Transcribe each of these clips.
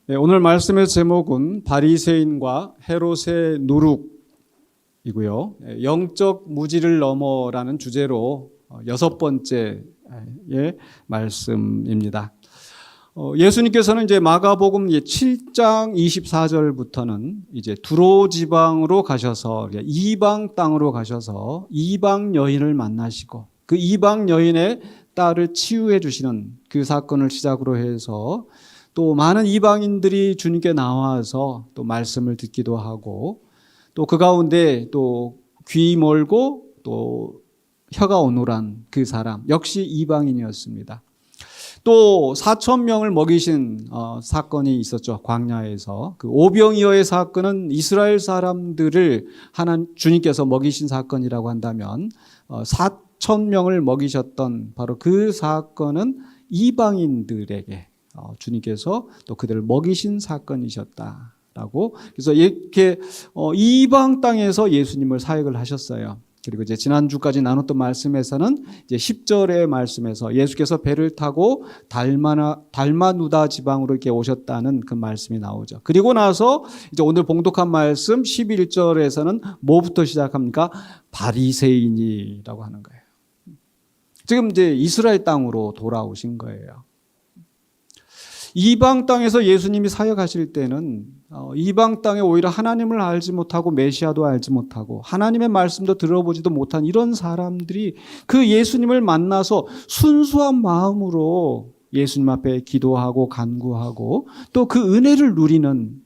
네, 오늘 말씀의 제목은 바리새인과 헤롯의 누룩이고요. 영적 무지를 넘어라는 주제로 6번째의 말씀입니다. 예수님께서는 이제 마가복음 7장 24절부터는 이제 두로 지방으로 가셔서 이방 땅으로 가셔서 이방 여인을 만나시고 그 이방 여인의 딸을 치유해 주시는 그 사건을 시작으로 해서 또 많은 이방인들이 주님께 나와서 또 말씀을 듣기도 하고 또 그 가운데 또 귀 멀고 또 혀가 어눌한 그 사람 역시 이방인이었습니다. 또 4,000명을 먹이신 사건이 있었죠. 광야에서. 그 오병이어의 사건은 이스라엘 사람들을 주님께서 먹이신 사건이라고 한다면 4,000명을 먹이셨던 바로 그 사건은 이방인들에게 주님께서 또 그들을 먹이신 사건이셨다라고. 그래서 이렇게 이방 땅에서 예수님을 사역을 하셨어요. 그리고 이제 지난주까지 나눴던 말씀에서는 이제 10절의 말씀에서 예수께서 배를 타고 달마누다 지방으로 이렇게 오셨다는 그 말씀이 나오죠. 그리고 나서 이제 오늘 봉독한 말씀 11절에서는 뭐부터 시작합니까? 바리새인이라고 하는 거예요. 지금 이제 이스라엘 땅으로 돌아오신 거예요. 이방 땅에서 예수님이 사역하실 때는 이방 땅에 오히려 하나님을 알지 못하고 메시아도 알지 못하고 하나님의 말씀도 들어보지도 못한 이런 사람들이 그 예수님을 만나서 순수한 마음으로 예수님 앞에 기도하고 간구하고 또 그 은혜를 누리는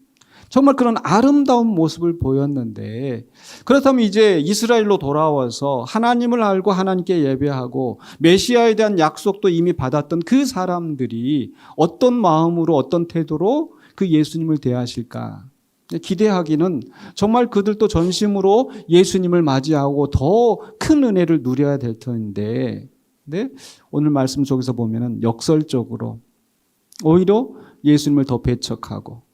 정말 그런 아름다운 모습을 보였는데, 그렇다면 이제 이스라엘로 돌아와서 하나님을 알고 하나님께 예배하고 메시아에 대한 약속도 이미 받았던 그 사람들이 어떤 마음으로 어떤 태도로 그 예수님을 대하실까 기대하기는 정말 그들도 전심으로 예수님을 맞이하고 더 큰 은혜를 누려야 될 텐데, 네? 오늘 말씀 속에서 보면은 역설적으로 오히려 예수님을 더 배척하고,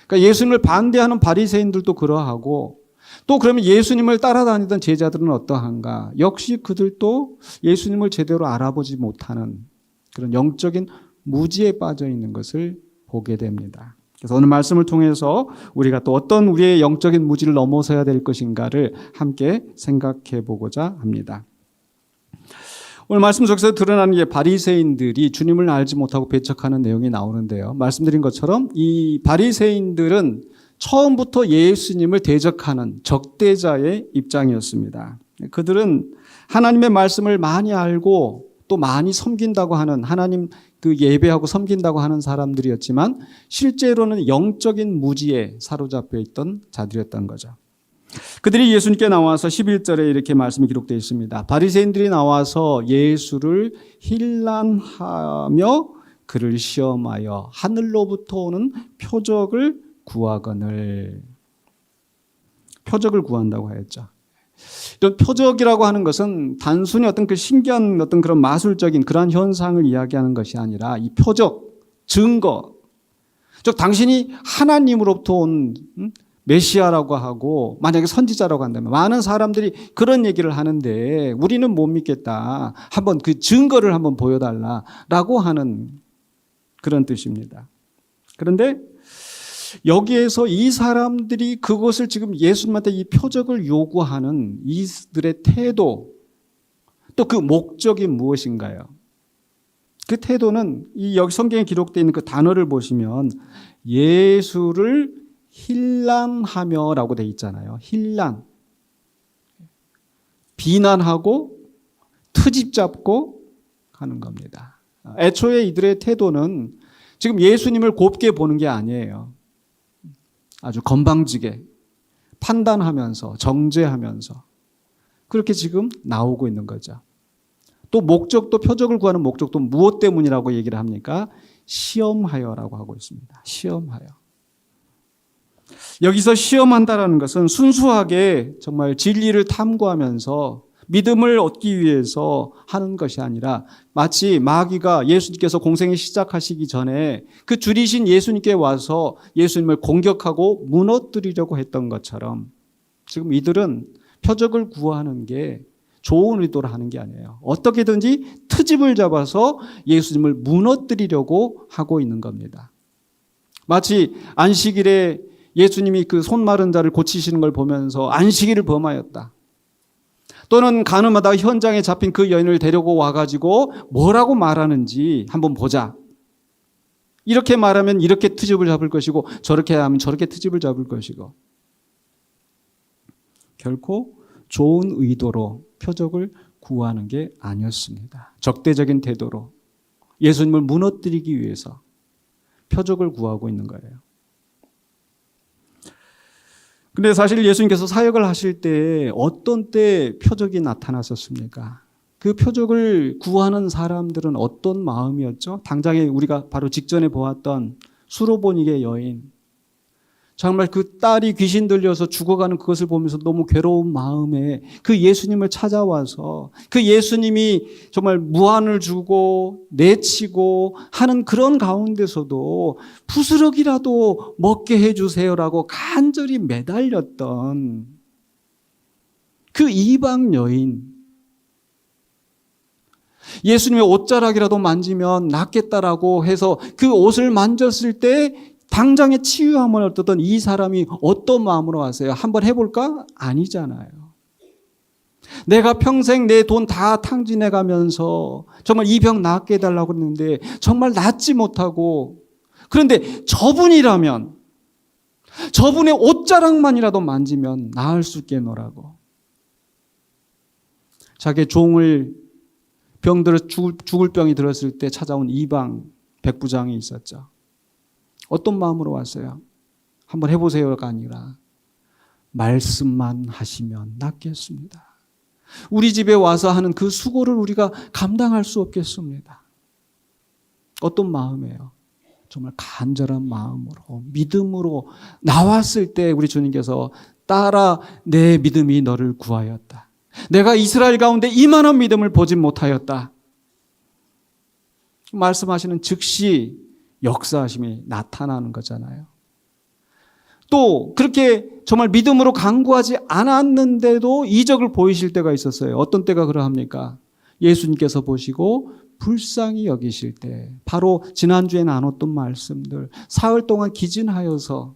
그러니까 예수님을 반대하는 바리새인들도 그러하고, 또 그러면 예수님을 따라다니던 제자들은 어떠한가? 역시 그들도 예수님을 제대로 알아보지 못하는 그런 영적인 무지에 빠져 있는 것을 보게 됩니다. 그래서 오늘 말씀을 통해서 우리가 또 어떤 우리의 영적인 무지를 넘어서야 될 것인가를 함께 생각해 보고자 합니다. 오늘 말씀 속에서 드러나는 게 바리새인들이 주님을 알지 못하고 배척하는 내용이 나오는데요. 말씀드린 것처럼 이 바리새인들은 처음부터 예수님을 대적하는 적대자의 입장이었습니다. 그들은 하나님의 말씀을 많이 알고 또 많이 섬긴다고 하는, 하나님 그 예배하고 섬긴다고 하는 사람들이었지만 실제로는 영적인 무지에 사로잡혀 있던 자들이었던 거죠. 그들이 예수님께 나와서 11절에 이렇게 말씀이 기록되어 있습니다. 바리새인들이 나와서 예수를 힐난하며 그를 시험하여 하늘로부터 오는 표적을 구하거늘. 표적을 구한다고 하였죠. 이런 표적이라고 하는 것은 단순히 어떤 그 신기한 어떤 그런 마술적인 그러한 현상을 이야기하는 것이 아니라 이 표적, 증거, 즉 당신이 하나님으로부터 온 메시아라고 하고 만약에 선지자라고 한다면 많은 사람들이 그런 얘기를 하는데 우리는 못 믿겠다. 한번 그 증거를 한번 보여달라라고 하는 그런 뜻입니다. 그런데 여기에서 이 사람들이 그것을 지금 예수님한테 이 표적을 요구하는 이들의 태도, 또 그 목적이 무엇인가요? 그 태도는 이 여기 성경에 기록되어 있는 그 단어를 보시면 예수를 힐난하며라고 되어 있잖아요. 힐난. 비난하고 트집 잡고 하는 겁니다. 애초에 이들의 태도는 지금 예수님을 곱게 보는 게 아니에요. 아주 건방지게 판단하면서 정죄하면서 그렇게 지금 나오고 있는 거죠. 또 목적도, 표적을 구하는 목적도 무엇 때문이라고 얘기를 합니까? 시험하여라고 하고 있습니다. 시험하여. 여기서 시험한다라는 것은 순수하게 정말 진리를 탐구하면서 믿음을 얻기 위해서 하는 것이 아니라 마치 마귀가 예수님께서 공생을 시작하시기 전에 그 줄이신 예수님께 와서 예수님을 공격하고 무너뜨리려고 했던 것처럼 지금 이들은 표적을 구하는 게 좋은 의도로 하는 게 아니에요. 어떻게든지 트집을 잡아서 예수님을 무너뜨리려고 하고 있는 겁니다. 마치 안식일에 예수님이 그 손 마른 자를 고치시는 걸 보면서 안식일을 범하였다. 또는 가늠하다가 현장에 잡힌 그 여인을 데리고 와가지고 뭐라고 말하는지 한번 보자. 이렇게 말하면 이렇게 트집을 잡을 것이고 저렇게 하면 저렇게 트집을 잡을 것이고, 결코 좋은 의도로 표적을 구하는 게 아니었습니다. 적대적인 태도로 예수님을 무너뜨리기 위해서 표적을 구하고 있는 거예요. 근데 사실 예수님께서 사역을 하실 때 어떤 때 표적이 나타났었습니까? 그 표적을 구하는 사람들은 어떤 마음이었죠? 당장에 우리가 바로 직전에 보았던 수로보니게 여인, 정말 그 딸이 귀신 들려서 죽어가는 그것을 보면서 너무 괴로운 마음에 그 예수님을 찾아와서 그 예수님이 정말 무한을 주고 내치고 하는 그런 가운데서도 부스럭이라도 먹게 해주세요라고 간절히 매달렸던 그 이방 여인, 예수님의 옷자락이라도 만지면 낫겠다라고 해서 그 옷을 만졌을 때 당장에 치유함을 얻었던 이 사람이 어떤 마음으로 왔어요? 한번 해볼까? 아니잖아요. 내가 평생 내 돈 다 탕진해 가면서 정말 이 병 낫게 해달라고 했는데 정말 낫지 못하고, 그런데 저분이라면 저분의 옷자락만이라도 만지면 나을 수 있겠노라고 자기 종을 병들어 죽을 병이 들었을 때 찾아온 이방 백부장이 있었죠. 어떤 마음으로 왔어요? 한번 해보세요가 아니라 말씀만 하시면 낫겠습니다. 우리 집에 와서 하는 그 수고를 우리가 감당할 수 없겠습니다. 어떤 마음이에요? 정말 간절한 마음으로, 믿음으로 나왔을 때 우리 주님께서 딸아, 내 믿음이 너를 구하였다. 내가 이스라엘 가운데 이만한 믿음을 보지 못하였다. 말씀하시는 즉시 역사하심이 나타나는 거잖아요. 또 그렇게 정말 믿음으로 간구하지 않았는데도 이적을 보이실 때가 있었어요. 어떤 때가 그러합니까? 예수님께서 보시고 불쌍히 여기실 때, 바로 지난주에 나눴던 말씀들, 사흘 동안 기진하여서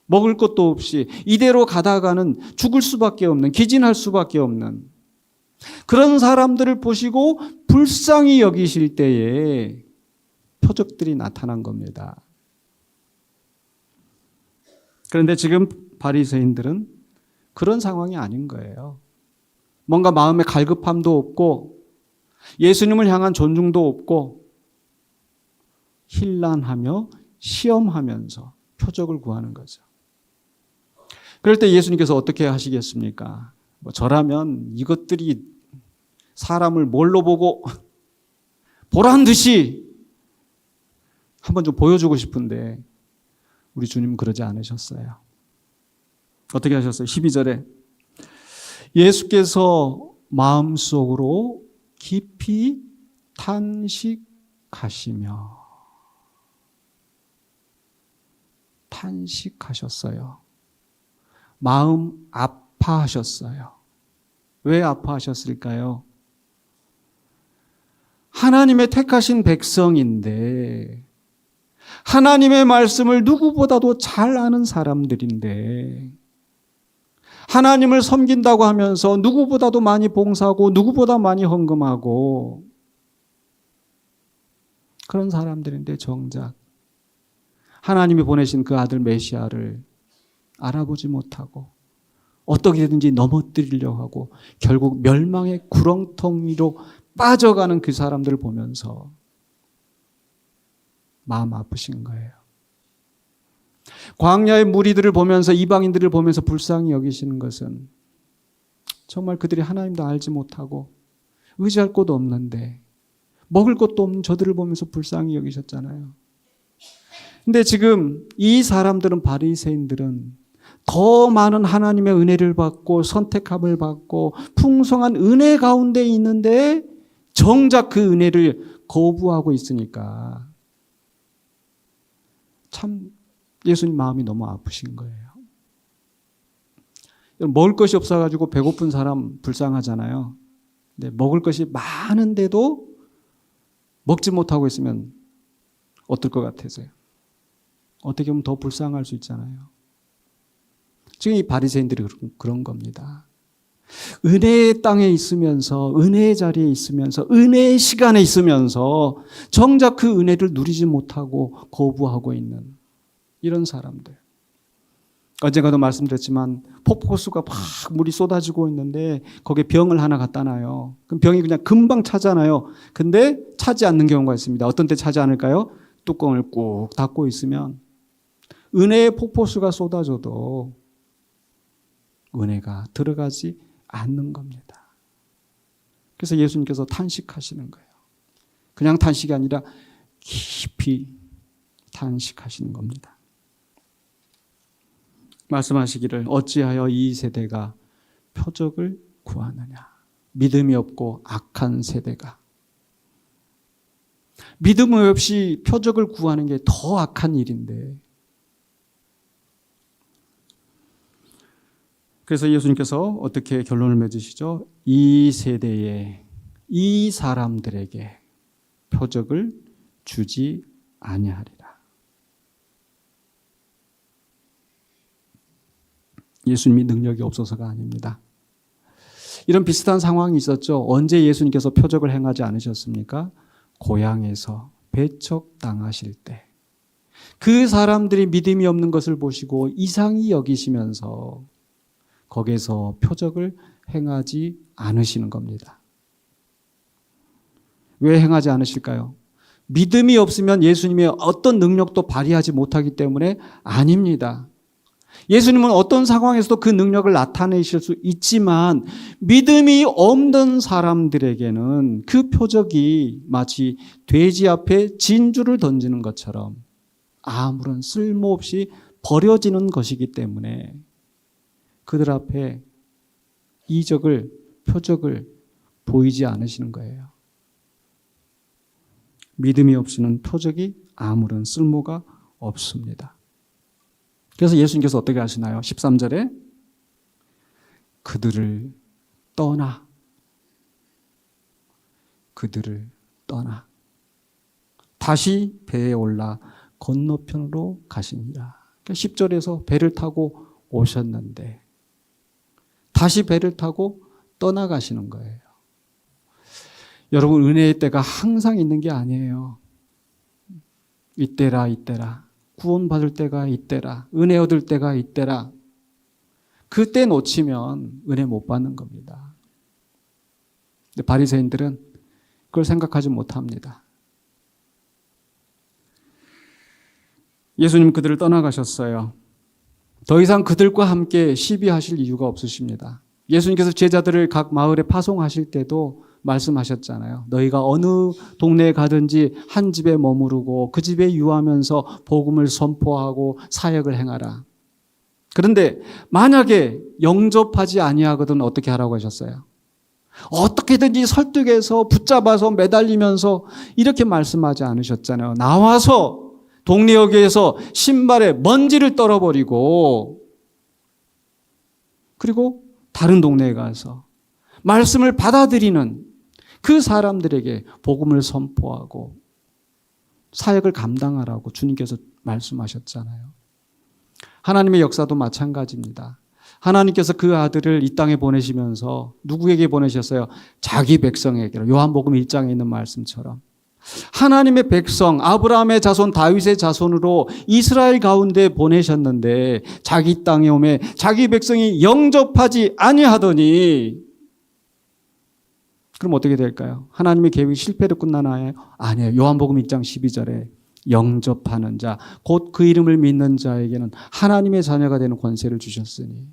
먹을 것도 없이 이대로 가다가는 죽을 수밖에 없는, 기진할 수밖에 없는 그런 사람들을 보시고 불쌍히 여기실 때에 표적들이 나타난 겁니다. 그런데 지금 바리새인들은 그런 상황이 아닌 거예요. 뭔가 마음에 갈급함도 없고 예수님을 향한 존중도 없고 힐난하며 시험하면서 표적을 구하는 거죠. 그럴 때 예수님께서 어떻게 하시겠습니까? 저라면 이것들이 사람을 뭘로 보고 보란 듯이 한번 좀 보여주고 싶은데 우리 주님은 그러지 않으셨어요. 어떻게 하셨어요? 12절에 예수께서 마음속으로 깊이 탄식하셨어요. 마음 아파하셨어요. 왜 아파하셨을까요? 하나님의 택하신 백성인데, 하나님의 말씀을 누구보다도 잘 아는 사람들인데, 하나님을 섬긴다고 하면서 누구보다도 많이 봉사하고 누구보다 많이 헌금하고 그런 사람들인데 정작 하나님이 보내신 그 아들 메시아를 알아보지 못하고 어떻게든지 넘어뜨리려고 하고 결국 멸망의 구렁텅이로 빠져가는 그 사람들을 보면서 마음 아프신 거예요. 광야의 무리들을 보면서, 이방인들을 보면서 불쌍히 여기시는 것은 정말 그들이 하나님도 알지 못하고 의지할 곳도 없는데 먹을 것도 없는 저들을 보면서 불쌍히 여기셨잖아요. 근데 지금 이 사람들은, 바리새인들은 더 많은 하나님의 은혜를 받고 선택함을 받고 풍성한 은혜 가운데 있는데 정작 그 은혜를 거부하고 있으니까 참 예수님 마음이 너무 아프신 거예요. 먹을 것이 없어가지고 배고픈 사람 불쌍하잖아요. 근데 먹을 것이 많은데도 먹지 못하고 있으면 어떨 것 같으세요? 어떻게 보면 더 불쌍할 수 있잖아요. 지금 이 바리새인들이 그런 겁니다. 은혜의 땅에 있으면서, 은혜의 자리에 있으면서, 은혜의 시간에 있으면서 정작 그 은혜를 누리지 못하고 거부하고 있는 이런 사람들. 언젠가도 말씀드렸지만 폭포수가 막 물이 쏟아지고 있는데 거기에 병을 하나 갖다 놔요. 그럼 병이 그냥 금방 차잖아요. 근데 차지 않는 경우가 있습니다. 어떤 때 차지 않을까요? 뚜껑을 꾹 닫고 있으면 은혜의 폭포수가 쏟아져도 은혜가 들어가지 않는 겁니다. 그래서 예수님께서 탄식하시는 거예요. 그냥 탄식이 아니라 깊이 탄식하시는 겁니다. 말씀하시기를 어찌하여 이 세대가 표적을 구하느냐. 믿음이 없고 악한 세대가. 믿음 없이 표적을 구하는 게 더 악한 일인데. 그래서 예수님께서 어떻게 결론을 맺으시죠? 이 세대에 이 사람들에게 표적을 주지 아니하리라. 예수님이 능력이 없어서가 아닙니다. 이런 비슷한 상황이 있었죠. 언제 예수님께서 표적을 행하지 않으셨습니까? 고향에서 배척당하실 때. 그 사람들이 믿음이 없는 것을 보시고 이상히 여기시면서 거기에서 표적을 행하지 않으시는 겁니다. 왜 행하지 않으실까요? 믿음이 없으면 예수님의 어떤 능력도 발휘하지 못하기 때문에 아닙니다. 예수님은 어떤 상황에서도 그 능력을 나타내실 수 있지만 믿음이 없는 사람들에게는 그 표적이 마치 돼지 앞에 진주를 던지는 것처럼 아무런 쓸모없이 버려지는 것이기 때문에 그들 앞에 이적을, 표적을 보이지 않으시는 거예요. 믿음이 없이는 표적이 아무런 쓸모가 없습니다. 그래서 예수님께서 어떻게 하시나요? 13절에 그들을 떠나 다시 배에 올라 건너편으로 가시니라. 그러니까 10절에서 배를 타고 오셨는데 다시 배를 타고 떠나가시는 거예요. 여러분, 은혜의 때가 항상 있는 게 아니에요. 이때라. 구원받을 때가 이때라. 은혜 얻을 때가 이때라. 그때 놓치면 은혜 못 받는 겁니다. 근데 바리새인들은 그걸 생각하지 못합니다. 예수님 그들을 떠나가셨어요. 더 이상 그들과 함께 시비하실 이유가 없으십니다. 예수님께서 제자들을 각 마을에 파송하실 때도 말씀하셨잖아요. 너희가 어느 동네에 가든지 한 집에 머무르고 그 집에 유하면서 복음을 선포하고 사역을 행하라. 그런데 만약에 영접하지 아니하거든 어떻게 하라고 하셨어요? 어떻게든지 설득해서 붙잡아서 매달리면서 이렇게 말씀하지 않으셨잖아요. 나와서 동네역에서 신발에 먼지를 떨어버리고 그리고 다른 동네에 가서 말씀을 받아들이는 그 사람들에게 복음을 선포하고 사역을 감당하라고 주님께서 말씀하셨잖아요. 하나님의 역사도 마찬가지입니다. 하나님께서 그 아들을 이 땅에 보내시면서 누구에게 보내셨어요? 자기 백성에게로. 요한복음 1장에 있는 말씀처럼. 하나님의 백성, 아브라함의 자손, 다윗의 자손으로 이스라엘 가운데 보내셨는데 자기 땅에 오매 자기 백성이 영접하지 아니하더니 그럼 어떻게 될까요? 하나님의 계획이 실패로 끝나나요? 아니에요. 요한복음 1장 12절에 영접하는 자, 곧 그 이름을 믿는 자에게는 하나님의 자녀가 되는 권세를 주셨으니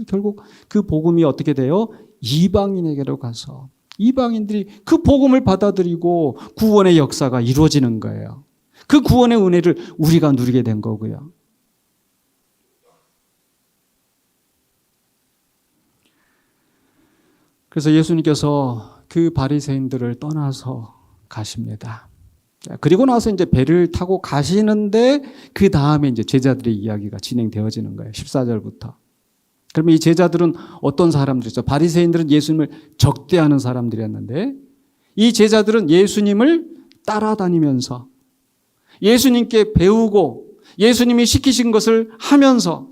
결국 그 복음이 어떻게 돼요? 이방인에게로 가서 이방인들이 그 복음을 받아들이고 구원의 역사가 이루어지는 거예요. 그 구원의 은혜를 우리가 누리게 된 거고요. 그래서 예수님께서 그 바리새인들을 떠나서 가십니다. 그리고 나서 이제 배를 타고 가시는데 그 다음에 이제 제자들의 이야기가 진행되어지는 거예요. 14절부터. 그러면 이 제자들은 어떤 사람들이죠? 바리새인들은 예수님을 적대하는 사람들이었는데 이 제자들은 예수님을 따라다니면서 예수님께 배우고 예수님이 시키신 것을 하면서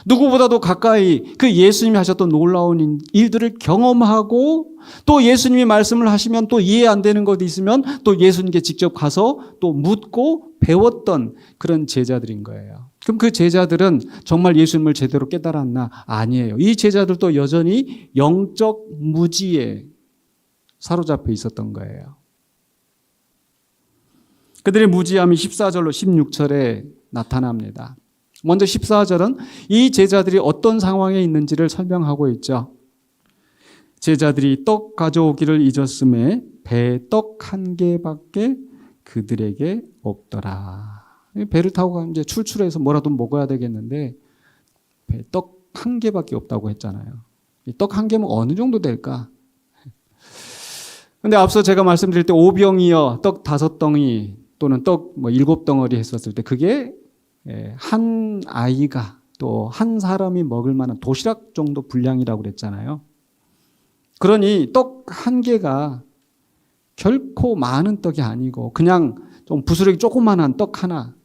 누구보다도 가까이 그 예수님이 하셨던 놀라운 일들을 경험하고 또 예수님이 말씀을 하시면 또 이해 안 되는 것이 있으면 또 예수님께 직접 가서 또 묻고 배웠던 그런 제자들인 거예요. 그럼 그 제자들은 정말 예수님을 제대로 깨달았나? 아니에요. 이 제자들도 여전히 영적 무지에 사로잡혀 있었던 거예요. 그들의 무지함이 14절로 16절에 나타납니다. 먼저 14절은 이 제자들이 어떤 상황에 있는지를 설명하고 있죠. 제자들이 떡 가져오기를 잊었음에 배에 떡 한 개밖에 그들에게 없더라. 배를 타고 가면 이제 출출해서 뭐라도 먹어야 되겠는데 배에 떡 한 개밖에 없다고 했잖아요. 이 떡 한 개면 어느 정도 될까? 근데 앞서 제가 말씀드릴 때 오병이어 떡 5덩이 또는 떡 7덩어리 했었을 때 그게 한 아이가 또 한 사람이 먹을 만한 도시락 정도 분량이라고 그랬잖아요. 그러니 떡 한 개가 결코 많은 떡이 아니고 그냥 좀 부스러기 조그만한 떡 하나,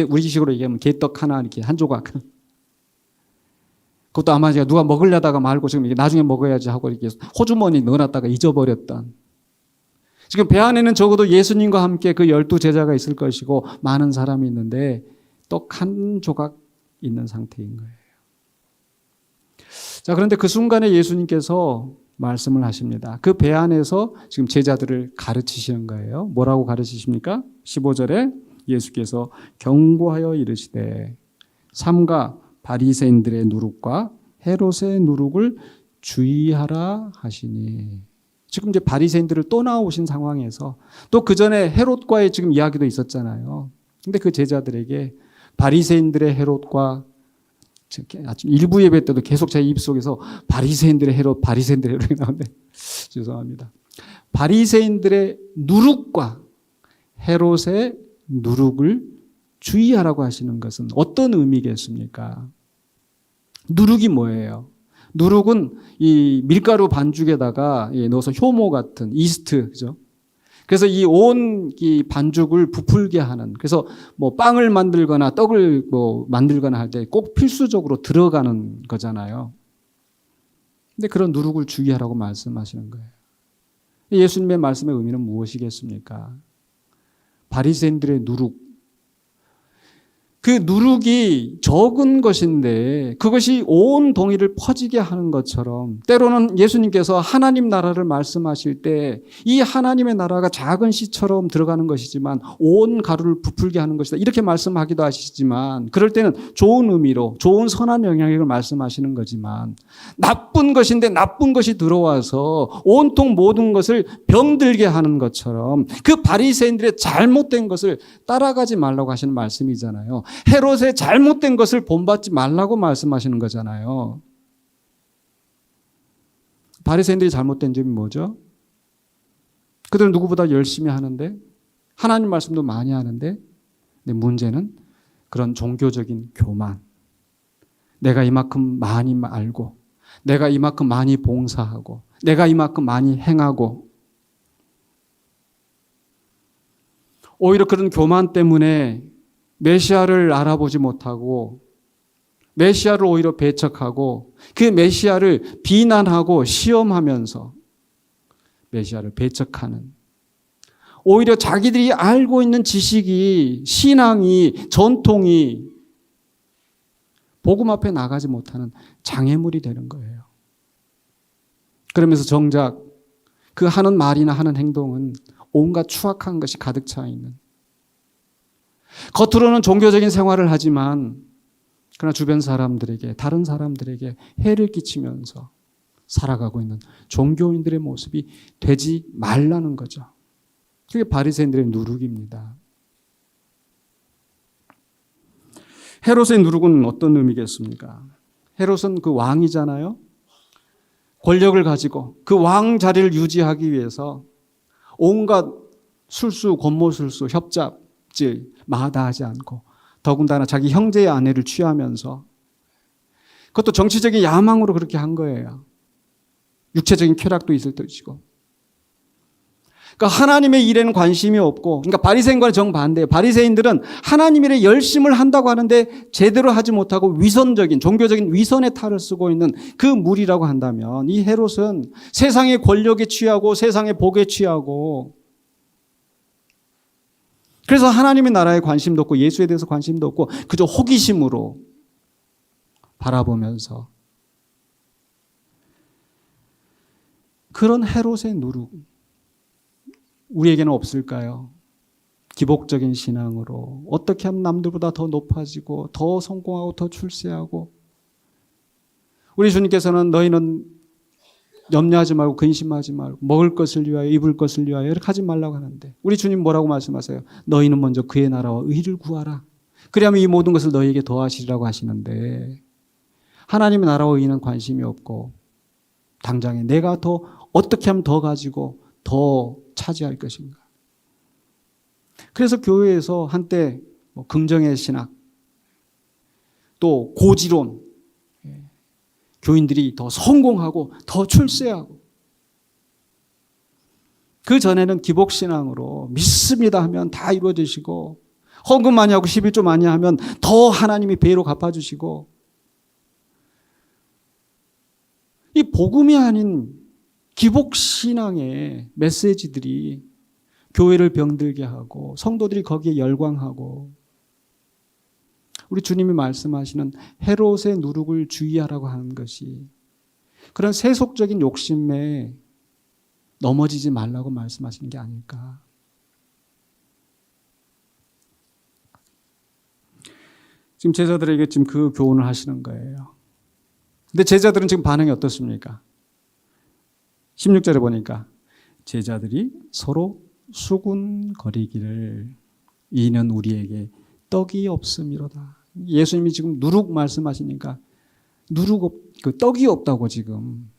우리식으로 얘기하면 개떡 하나 이렇게 한 조각. 그것도 아마 제가 누가 먹으려다가 말고 지금 이게 나중에 먹어야지 하고 이렇게 호주머니 넣어놨다가 잊어버렸던. 지금 배 안에는 적어도 예수님과 함께 그 12제자가 있을 것이고 많은 사람이 있는데 떡 한 조각 있는 상태인 거예요. 자, 그런데 그 순간에 예수님께서 말씀을 하십니다. 그 배 안에서 지금 제자들을 가르치시는 거예요. 뭐라고 가르치십니까? 15절에 예수께서 경고하여 이르시되 삼가 바리새인들의 누룩과 헤롯의 누룩을 주의하라 하시니. 지금 이제 바리새인들을 또 나오신 상황에서 또 그 전에 헤롯과의 지금 이야기도 있었잖아요. 근데 그 제자들에게 바리새인들의 헤롯과 아침 일부 예배 때도 계속 제 입속에서 바리새인들의 헤롯, 바리새인들의 헤롯이 나오는데 죄송합니다. 바리새인들의 누룩과 헤롯의 누룩을 주의하라고 하시는 것은 어떤 의미겠습니까? 누룩이 뭐예요? 누룩은 이 밀가루 반죽에다가 넣어서 효모 같은 이스트, 그죠? 그래서 이 온 이 반죽을 부풀게 하는, 그래서 뭐 빵을 만들거나 떡을 뭐 만들거나 할 때 꼭 필수적으로 들어가는 거잖아요. 근데 그런 누룩을 주의하라고 말씀하시는 거예요. 예수님의 말씀의 의미는 무엇이겠습니까? 바리새인들의 누룩. 그 누룩이 적은 것인데 그것이 온 동이를 퍼지게 하는 것처럼 때로는 예수님께서 하나님 나라를 말씀하실 때 이 하나님의 나라가 작은 씨처럼 들어가는 것이지만 온 가루를 부풀게 하는 것이다. 이렇게 말씀하기도 하시지만 그럴 때는 좋은 의미로 좋은 선한 영향력을 말씀하시는 거지만 나쁜 것인데 나쁜 것이 들어와서 온통 모든 것을 병들게 하는 것처럼 그 바리새인들의 잘못된 것을 따라가지 말라고 하시는 말씀이잖아요. 헤롯의 잘못된 것을 본받지 말라고 말씀하시는 거잖아요. 바리새인들이 잘못된 점이 뭐죠? 그들은 누구보다 열심히 하는데 하나님 말씀도 많이 하는데 근데 문제는 그런 종교적인 교만. 내가 이만큼 많이 알고 내가 이만큼 많이 봉사하고 내가 이만큼 많이 행하고 오히려 그런 교만 때문에 메시아를 알아보지 못하고 메시아를 오히려 배척하고 그 메시아를 비난하고 시험하면서 메시아를 배척하는, 오히려 자기들이 알고 있는 지식이, 신앙이, 전통이 복음 앞에 나가지 못하는 장애물이 되는 거예요. 그러면서 정작 그 하는 말이나 하는 행동은 온갖 추악한 것이 가득 차 있는, 겉으로는 종교적인 생활을 하지만 그러나 주변 사람들에게, 다른 사람들에게 해를 끼치면서 살아가고 있는 종교인들의 모습이 되지 말라는 거죠. 그게 바리새인들의 누룩입니다. 헤롯의 누룩은 어떤 의미겠습니까? 헤롯은 그 왕이잖아요. 권력을 가지고 그 왕 자리를 유지하기 위해서 온갖 술수, 권모술수, 협잡질 마다하지 않고 더군다나 자기 형제의 아내를 취하면서 그것도 정치적인 야망으로 그렇게 한 거예요. 육체적인 쾌락도 있을 것이고 그러니까 하나님의 일에는 관심이 없고, 그러니까 바리새인과는 정반대예요. 바리새인들은 하나님 일에 열심을 한다고 하는데 제대로 하지 못하고 위선적인, 종교적인 위선의 탈을 쓰고 있는 그 무리라고 한다면, 이 헤롯은 세상의 권력에 취하고 세상의 복에 취하고, 그래서 하나님의 나라에 관심도 없고 예수에 대해서 관심도 없고 그저 호기심으로 바라보면서, 그런 헤롯의 누룩 우리에게는 없을까요? 기복적인 신앙으로 어떻게 하면 남들보다 더 높아지고 더 성공하고 더 출세하고, 우리 주님께서는 너희는 염려하지 말고 근심하지 말고 먹을 것을 위하여 입을 것을 위하여 이렇게 하지 말라고 하는데, 우리 주님 뭐라고 말씀하세요? 너희는 먼저 그의 나라와 의를 구하라. 그리하면 이 모든 것을 너희에게 더하시리라고 하시는데, 하나님의 나라와 의는 관심이 없고 당장에 내가 더 어떻게 하면 더 가지고 더 차지할 것인가. 그래서 교회에서 한때 긍정의 신학, 또 고지론, 교인들이 더 성공하고 더 출세하고, 그 전에는 기복신앙으로 믿습니다 하면 다 이루어지시고, 헌금 많이 하고 11조 많이 하면 더 하나님이 배로 갚아주시고, 이 복음이 아닌 기복신앙의 메시지들이 교회를 병들게 하고 성도들이 거기에 열광하고, 우리 주님이 말씀하시는 헤롯의 누룩을 주의하라고 하는 것이 그런 세속적인 욕심에 넘어지지 말라고 말씀하시는 게 아닐까. 지금 제자들에게 지금 그 교훈을 하시는 거예요. 근데 제자들은 지금 반응이 어떻습니까? 16절에 보니까 제자들이 서로 수군거리기를 이는 우리에게 떡이 없음이로다. 예수님이 지금 누룩 말씀하시니까 그 떡이 없다고 지금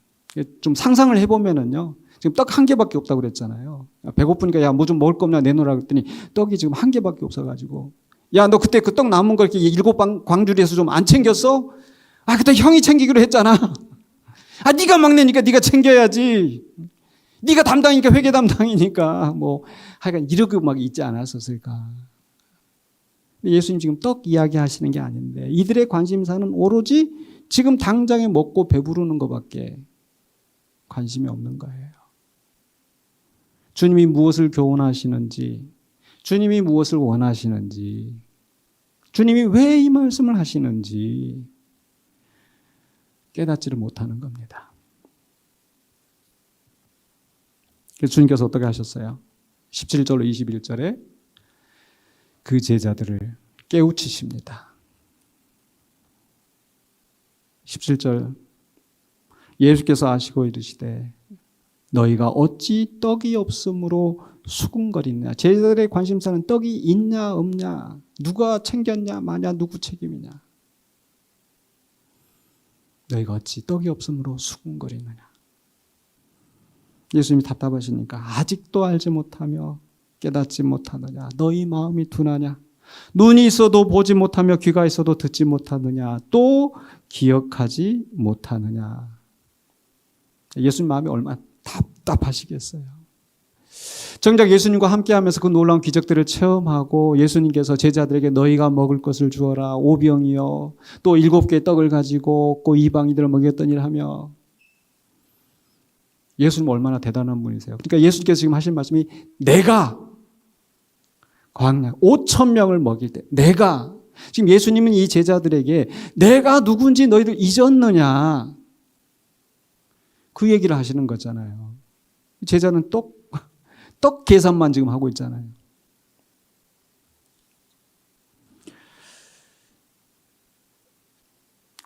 좀 상상을 해보면은요. 지금 떡 한 개밖에 없다고 그랬잖아요. 배고프니까 야, 뭐 좀 먹을 거 없냐 내놓으라 그랬더니 떡이 지금 한 개밖에 없어가지고, 야, 너 그때 그 떡 남은 거 이렇게 7광주리에서 좀 안 챙겼어? 아, 그때 형이 챙기기로 했잖아. 아, 네가 막내니까 네가 챙겨야지. 네가 담당이니까 회계 담당이니까 뭐 하여간 이러고 막 있지 않았었을까. 예수님 지금 떡 이야기하시는 게 아닌데, 이들의 관심사는 오로지 지금 당장에 먹고 배부르는 것밖에 관심이 없는 거예요. 주님이 무엇을 교훈하시는지, 주님이 무엇을 원하시는지, 주님이 왜 이 말씀을 하시는지 깨닫지를 못하는 겁니다. 그래서 주님께서 어떻게 하셨어요? 17절로 21절에 그 제자들을 깨우치십니다. 17절, 예수께서 아시고 이르시되 너희가 어찌 떡이 없으므로 수군거리느냐. 제자들의 관심사는 떡이 있냐 없냐, 누가 챙겼냐 마냐, 누구 책임이냐. 너희가 어찌 떡이 없으므로 수군거리느냐. 예수님이 답답하시니까 아직도 알지 못하며 깨닫지 못하느냐. 너희 마음이 둔하냐. 눈이 있어도 보지 못하며 귀가 있어도 듣지 못하느냐. 또 기억하지 못하느냐. 예수님 마음이 얼마나 답답하시겠어요. 정작 예수님과 함께하면서 그 놀라운 기적들을 체험하고 예수님께서 제자들에게 너희가 먹을 것을 주어라, 오병이여, 또 7개의 떡을 가지고 그 이방인들을 먹였더니 하며, 예수님 얼마나 대단한 분이세요. 그러니까 예수님께서 지금 하신 말씀이, 내가 광야 5,000명을 먹일 때 내가, 지금 예수님은 이 제자들에게 내가 누군지 너희들 잊었느냐, 그 얘기를 하시는 거잖아요. 제자는 떡 계산만 지금 하고 있잖아요.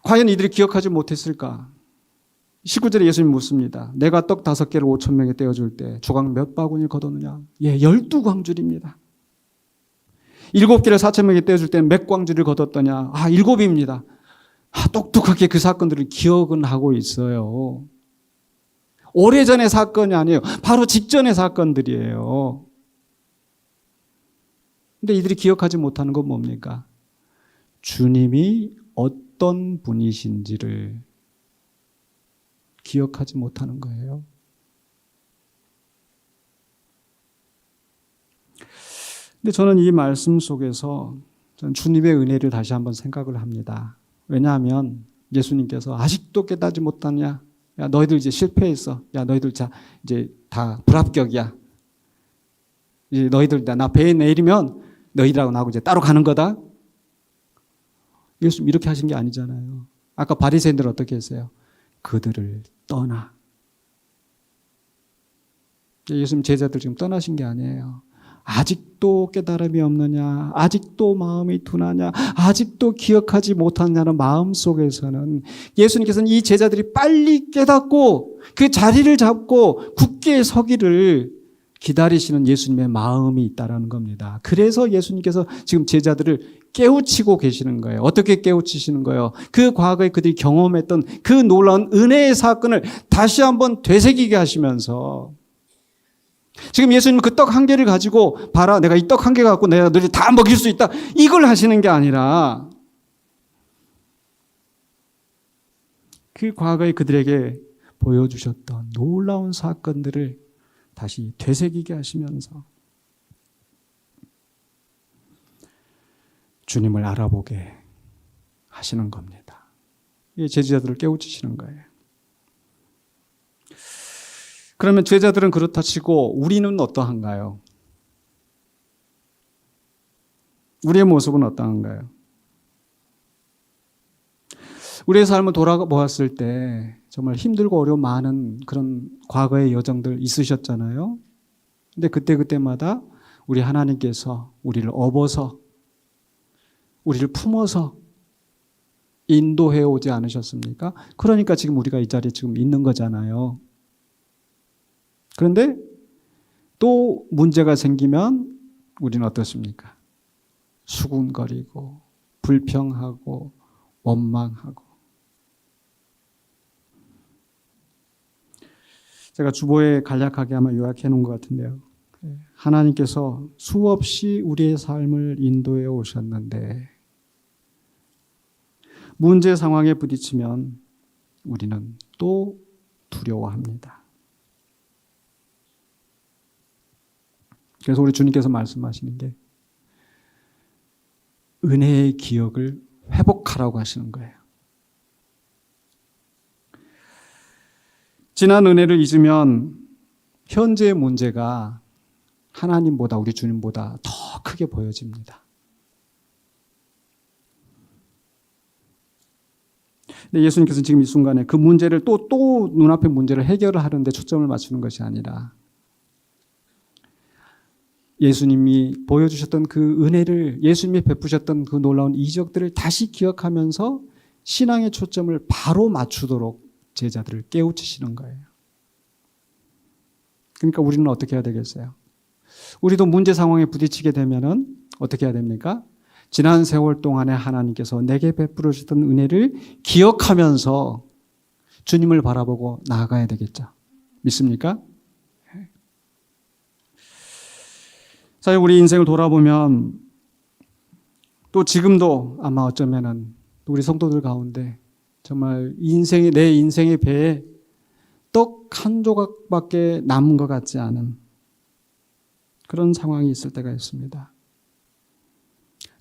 과연 이들이 기억하지 못했을까? 19절에 예수님이 묻습니다. 내가 떡 5개를 5,000명에 떼어줄 때 주광 몇 바구니를 거뒀느냐? 예, 12광줄입니다. 7개를 4,000명에 떼어줄 때는 몇 광줄을 거뒀더냐? 7입니다. 똑똑하게 그 사건들을 기억은 하고 있어요. 오래전의 사건이 아니에요. 바로 직전의 사건들이에요. 근데 이들이 기억하지 못하는 건 뭡니까? 주님이 어떤 분이신지를 기억하지 못하는 거예요. 근데 저는 이 말씀 속에서 저는 주님의 은혜를 다시 한번 생각을 합니다. 왜냐하면 예수님께서 아직도 깨닫지 못하냐? 야, 너희들 이제 실패했어. 야, 너희들 이제 다 불합격이야. 이제 너희들 나 배에 내리면 너희들하고 나하고 이제 따로 가는 거다. 예수님 이렇게 하신 게 아니잖아요. 아까 바리새인들 어떻게 했어요? 그들을 떠나. 예수님 제자들 지금 떠나신 게 아니에요. 아직도 깨달음이 없느냐? 아직도 마음이 둔하냐? 아직도 기억하지 못하냐는 마음 속에서는 예수님께서는 이 제자들이 빨리 깨닫고 그 자리를 잡고 굳게 서기를 기다리시는 예수님의 마음이 있다는 겁니다. 그래서 예수님께서 지금 제자들을 깨우치고 계시는 거예요. 어떻게 깨우치시는 거예요? 그 과거에 그들이 경험했던 그 놀라운 은혜의 사건을 다시 한번 되새기게 하시면서 지금 예수님은 그 떡 한 개를 가지고 봐라 내가 이 떡 한 개 갖고 내가 너희 다 먹일 수 있다 이걸 하시는 게 아니라 그 과거에 그들에게 보여주셨던 놀라운 사건들을 다시 되새기게 하시면서 주님을 알아보게 하시는 겁니다. 이 제자들을 깨우치시는 거예요. 그러면 제자들은 그렇다 치고 우리는 어떠한가요? 우리의 모습은 어떠한가요? 우리의 삶을 돌아보았을 때 정말 힘들고 어려운 많은 그런 과거의 여정들 있으셨잖아요. 근데 그때마다 우리 하나님께서 우리를 업어서 우리를 품어서 인도해 오지 않으셨습니까? 그러니까 지금 우리가 이 자리에 지금 있는 거잖아요. 그런데 또 문제가 생기면 우리는 어떻습니까? 수군거리고 불평하고 원망하고. 제가 주보에 간략하게 아마 요약해 놓은 것 같은데요. 하나님께서 수없이 우리의 삶을 인도해 오셨는데 문제 상황에 부딪히면 우리는 또 두려워합니다. 그래서 우리 주님께서 말씀하시는 게 은혜의 기억을 회복하라고 하시는 거예요. 지난 은혜를 잊으면 현재의 문제가 하나님보다 우리 주님보다 더 크게 보여집니다. 근데 예수님께서는 지금 이 순간에 그 문제를 또 눈앞의 문제를 해결을 하는데 초점을 맞추는 것이 아니라 예수님이 보여주셨던 그 은혜를 예수님이 베푸셨던 그 놀라운 이적들을 다시 기억하면서 신앙의 초점을 바로 맞추도록 제자들을 깨우치시는 거예요. 그러니까 우리는 어떻게 해야 되겠어요? 우리도 문제 상황에 부딪히게 되면은 어떻게 해야 됩니까? 지난 세월 동안에 하나님께서 내게 베풀어 주셨던 은혜를 기억하면서 주님을 바라보고 나아가야 되겠죠. 믿습니까? 사실 우리 인생을 돌아보면 또 지금도 아마 어쩌면은 우리 성도들 가운데 정말 내 인생의 배에 떡 한 조각밖에 남은 것 같지 않은 그런 상황이 있을 때가 있습니다.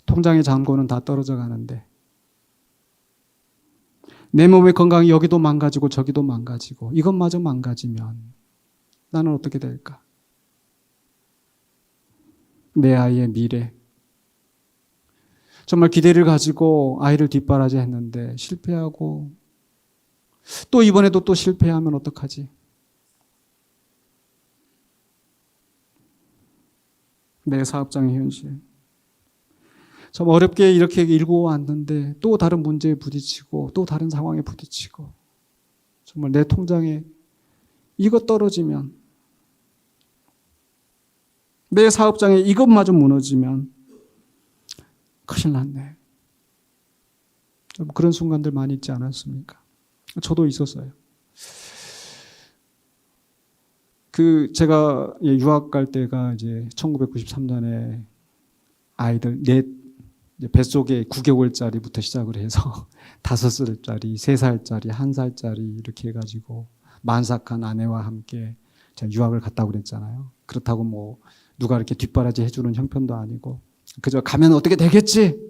통장의 잔고는 다 떨어져 가는데 내 몸의 건강이 여기도 망가지고 저기도 망가지고 이것마저 망가지면 나는 어떻게 될까? 내 아이의 미래. 정말 기대를 가지고 아이를 뒷바라지했는데 실패하고 또 이번에도 또 실패하면 어떡하지? 내 사업장의 현실. 참 어렵게 이렇게 일구어 왔는데 또 다른 문제에 부딪히고 또 다른 상황에 부딪히고 정말 내 통장에 이것 떨어지면 내 사업장에 이것마저 무너지면 큰일 났네. 그런 순간들 많이 있지 않았습니까? 저도 있었어요. 제가 유학 갈 때가 이제 1993년에 아이들 뱃속에 9개월짜리부터 시작을 해서 5살짜리, 3살짜리, 1살짜리 이렇게 해가지고 만삭한 아내와 함께 제가 유학을 갔다고 그랬잖아요. 그렇다고 뭐 누가 이렇게 뒷바라지 해주는 형편도 아니고 그저 가면 어떻게 되겠지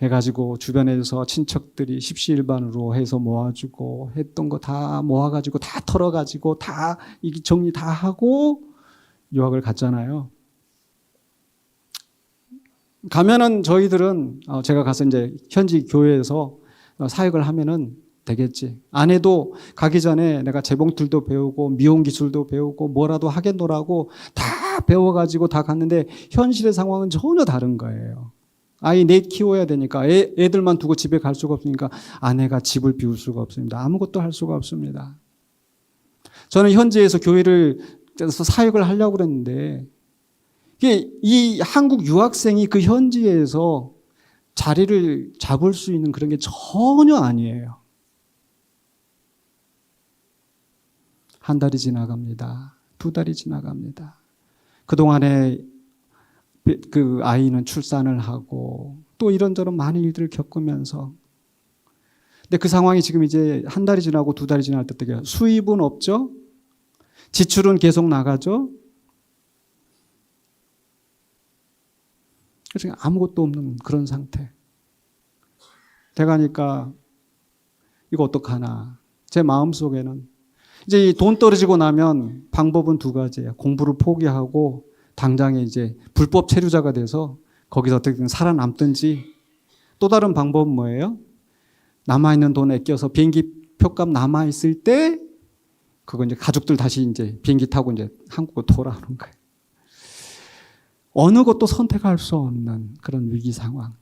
해가지고 주변에서 친척들이 십시일반으로 해서 모아주고 했던 거 다 모아가지고 다 털어가지고 다 정리 다 하고 유학을 갔잖아요. 가면은 저희들은 제가 가서 이제 현지 교회에서 사역을 하면은 되겠지. 안 해도 가기 전에 내가 재봉틀도 배우고 미용 기술도 배우고 뭐라도 하겠노라고 다 배워가지고 다 갔는데 현실의 상황은 전혀 다른 거예요. 아이 넷 키워야 되니까 애들만 두고 집에 갈 수가 없으니까 아내가 집을 비울 수가 없습니다. 아무것도 할 수가 없습니다. 저는 현지에서 교회를 사역을 하려고 그랬는데 이 한국 유학생이 그 현지에서 자리를 잡을 수 있는 그런 게 전혀 아니에요. 한 달이 지나갑니다. 2달이 지나갑니다. 그동안에 그 아이는 출산을 하고 또 이런저런 많은 일들을 겪으면서 근데 그 상황이 지금 이제 한 달이 지나고 2달이 지날 때 수입은 없죠? 지출은 계속 나가죠? 그래서 아무것도 없는 그런 상태. 돼가니까 이거 어떡하나. 제 마음속에는 이제 돈 떨어지고 나면 방법은 2가지예요. 공부를 포기하고 당장에 이제 불법 체류자가 돼서 거기서 어떻게든 살아남든지 또 다른 방법은 뭐예요? 남아있는 돈 아껴서 비행기 표값 남아있을 때 그거 이제 가족들 다시 이제 비행기 타고 이제 한국으로 돌아오는 거예요. 어느 것도 선택할 수 없는 그런 위기 상황.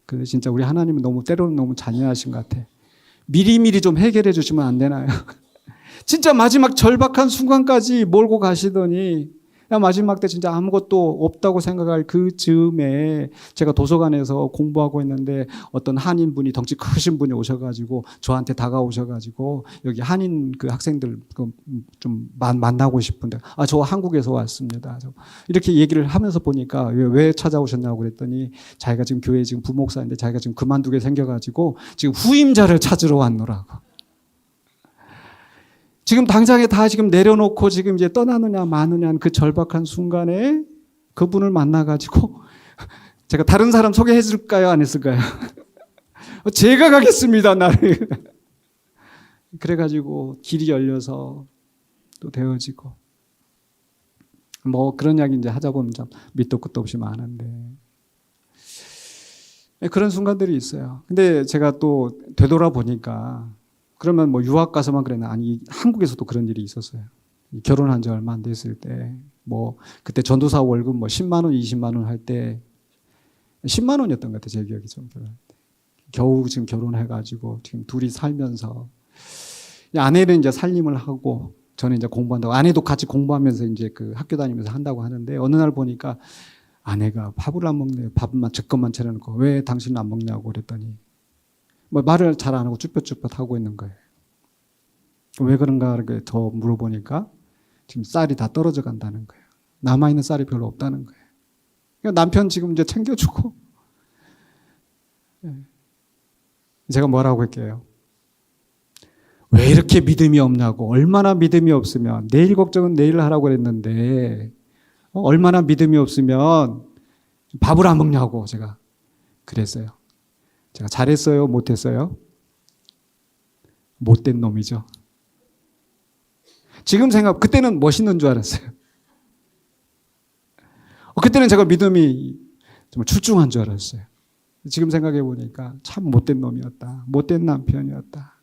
근데 진짜 우리 하나님은 때로는 너무 잔인하신 것 같아. 미리미리 좀 해결해 주시면 안 되나요? 진짜 마지막 절박한 순간까지 몰고 가시더니 마지막 때 진짜 아무것도 없다고 생각할 그 즈음에 제가 도서관에서 공부하고 있는데 어떤 한인분이 덩치 크신 분이 오셔가지고 저한테 다가오셔가지고 여기 한인 그 학생들 좀 만나고 싶은데 저 한국에서 왔습니다. 이렇게 얘기를 하면서 보니까 왜 찾아오셨냐고 그랬더니 자기가 지금 교회 지금 부목사인데 자기가 지금 그만두게 생겨가지고 지금 후임자를 찾으러 왔노라고. 지금 당장에 다 지금 내려놓고 지금 이제 떠나느냐 마느냐 그 절박한 순간에 그분을 만나가지고 제가 다른 사람 소개해 줄까요? 안 했을까요? 제가 가겠습니다, 나를. 그래가지고 길이 열려서 또 되어지고 뭐 그런 이야기 이제 하자 보면 참 밑도 끝도 없이 많은데 그런 순간들이 있어요. 근데 제가 또 되돌아보니까 그러면 뭐 유학 가서만 그랬나? 아니, 한국에서도 그런 일이 있었어요. 결혼한 지 얼마 안 됐을 때, 뭐, 그때 전도사 월급 뭐 10만 원, 20만 원 할 때, 10만 원이었던 것 같아요, 제 기억이 좀. 겨우 지금 결혼해가지고, 지금 둘이 살면서, 아내는 이제 살림을 하고, 저는 이제 공부한다고, 아내도 같이 공부하면서 이제 그 학교 다니면서 한다고 하는데, 어느 날 보니까 아내가 밥을 안 먹네요. 밥만, 제 것만 차려놓고, 왜 당신은 안 먹냐고 그랬더니, 뭐 말을 잘 안 하고 쭈뼛쭈뼛 하고 있는 거예요. 왜 그런가 이렇게 더 물어보니까 지금 쌀이 다 떨어져 간다는 거예요. 남아있는 쌀이 별로 없다는 거예요. 그러니까 남편 지금 이제 챙겨주고 제가 뭐라고 할게요. 왜 이렇게 믿음이 없냐고. 얼마나 믿음이 없으면 내일 걱정은 내일 하라고 그랬는데 얼마나 믿음이 없으면 밥을 안 먹냐고 제가 그랬어요. 제가 잘했어요? 못했어요? 못된 놈이죠. 지금 그때는 멋있는 줄 알았어요. 그때는 제가 믿음이 정말 출중한 줄 알았어요. 지금 생각해 보니까 참 못된 놈이었다. 못된 남편이었다.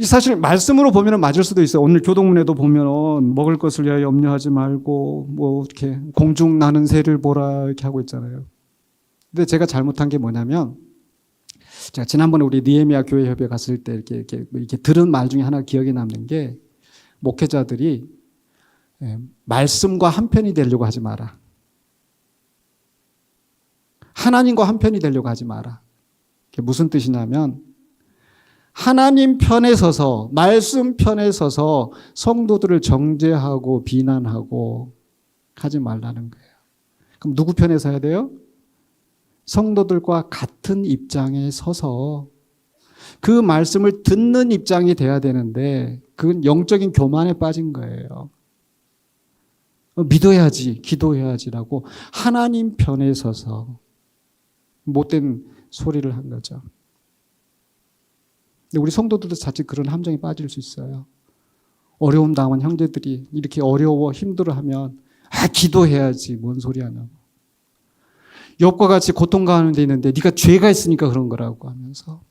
사실 말씀으로 보면 맞을 수도 있어요. 오늘 교동문에도 보면 먹을 것을 위하여 염려하지 말고 뭐 이렇게 공중 나는 새를 보라 이렇게 하고 있잖아요. 근데 제가 잘못한 게 뭐냐면 제가 지난번에 우리 느헤미야 교회 협의회 갔을 때 이렇게 들은 말 중에 하나 기억에 남는 게 목회자들이 말씀과 한편이 되려고 하지 마라. 하나님과 한편이 되려고 하지 마라. 그게 무슨 뜻이냐면 하나님 편에 서서 말씀 편에 서서 성도들을 정죄하고 비난하고 하지 말라는 거예요. 그럼 누구 편에 서야 돼요? 성도들과 같은 입장에 서서 그 말씀을 듣는 입장이 돼야 되는데 그건 영적인 교만에 빠진 거예요. 믿어야지, 기도해야지라고 하나님 편에 서서 못된 소리를 한 거죠. 근데 우리 성도들도 자칫 그런 함정에 빠질 수 있어요. 어려움 당한 형제들이 이렇게 어려워 힘들어하면 기도해야지 뭔 소리 하냐고. 욥과 같이 고통당하는 데 있는데 네가 죄가 있으니까 그런 거라고 하면서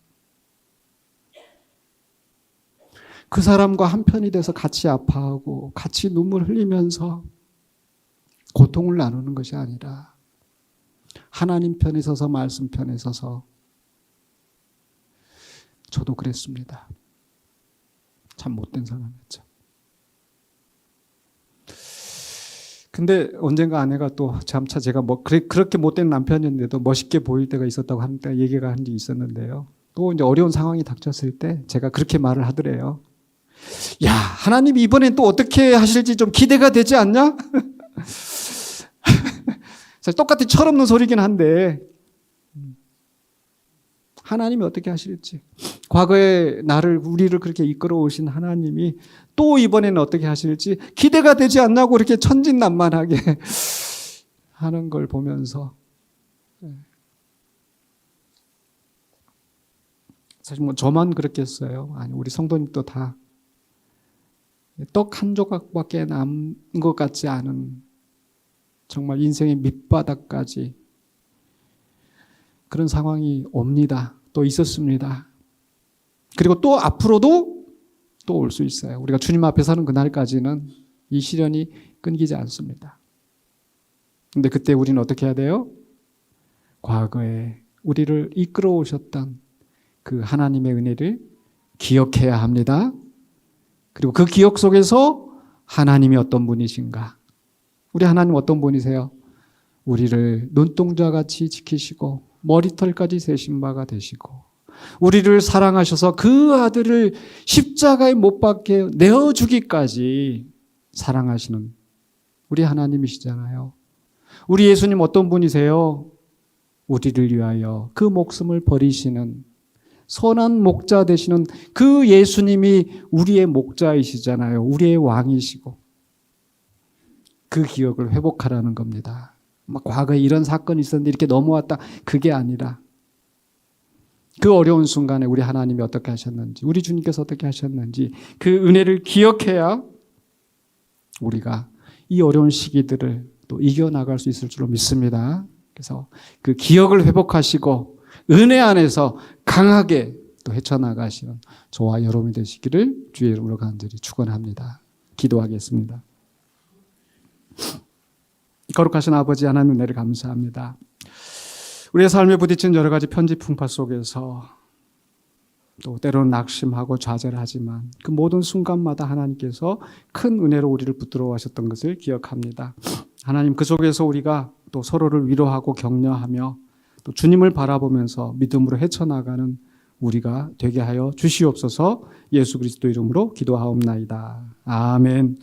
그 사람과 한편이 돼서 같이 아파하고 같이 눈물 흘리면서 고통을 나누는 것이 아니라 하나님 편에 서서 말씀 편에 서서 저도 그랬습니다. 참 못된 사람이었죠. 근데 언젠가 아내가 또 잠차 제가 그렇게 못된 남편이었는데도 멋있게 보일 때가 있었다고 하는데 얘기가 한 적이 있었는데요. 또 이제 어려운 상황이 닥쳤을 때 제가 그렇게 말을 하더래요. 야, 하나님 이번엔 또 어떻게 하실지 좀 기대가 되지 않냐? 똑같이 철없는 소리긴 한데 하나님이 어떻게 하실지, 과거에 우리를 그렇게 이끌어 오신 하나님이 또 이번에는 어떻게 하실지 기대가 되지 않냐고 이렇게 천진난만하게 하는 걸 보면서 사실 뭐 저만 그렇겠어요. 아니 우리 성도님도 다 떡 한 조각밖에 남은 것 같지 않은 정말 인생의 밑바닥까지 그런 상황이 옵니다. 또 있었습니다. 그리고 또 앞으로도 또 올 수 있어요. 우리가 주님 앞에 서는 그날까지는 이 시련이 끊기지 않습니다. 근데 그때 우리는 어떻게 해야 돼요? 과거에 우리를 이끌어 오셨던 그 하나님의 은혜를 기억해야 합니다. 그리고 그 기억 속에서 하나님이 어떤 분이신가? 우리 하나님 어떤 분이세요? 우리를 눈동자같이 지키시고 머리털까지 세신 바가 되시고 우리를 사랑하셔서 그 아들을 십자가에 못 박게 내어주기까지 사랑하시는 우리 하나님이시잖아요. 우리 예수님 어떤 분이세요? 우리를 위하여 그 목숨을 버리시는 선한 목자 되시는 그 예수님이 우리의 목자이시잖아요. 우리의 왕이시고 그 기억을 회복하라는 겁니다. 과거에 이런 사건이 있었는데 이렇게 넘어왔다. 그게 아니라 그 어려운 순간에 우리 하나님이 어떻게 하셨는지, 우리 주님께서 어떻게 하셨는지 그 은혜를 기억해야 우리가 이 어려운 시기들을 또 이겨나갈 수 있을 줄로 믿습니다. 그래서 그 기억을 회복하시고 은혜 안에서 강하게 또 헤쳐나가시는 저와 여러분이 되시기를 주의 이름으로 간절히 축원합니다. 기도하겠습니다. 거룩하신 아버지 하나님 은혜를 감사합니다. 우리의 삶에 부딪힌 여러 가지 편지 풍파 속에서 또 때로는 낙심하고 좌절하지만 그 모든 순간마다 하나님께서 큰 은혜로 우리를 붙들어 하셨던 것을 기억합니다. 하나님 그 속에서 우리가 또 서로를 위로하고 격려하며 또 주님을 바라보면서 믿음으로 헤쳐나가는 우리가 되게 하여 주시옵소서. 예수 그리스도 이름으로 기도하옵나이다. 아멘.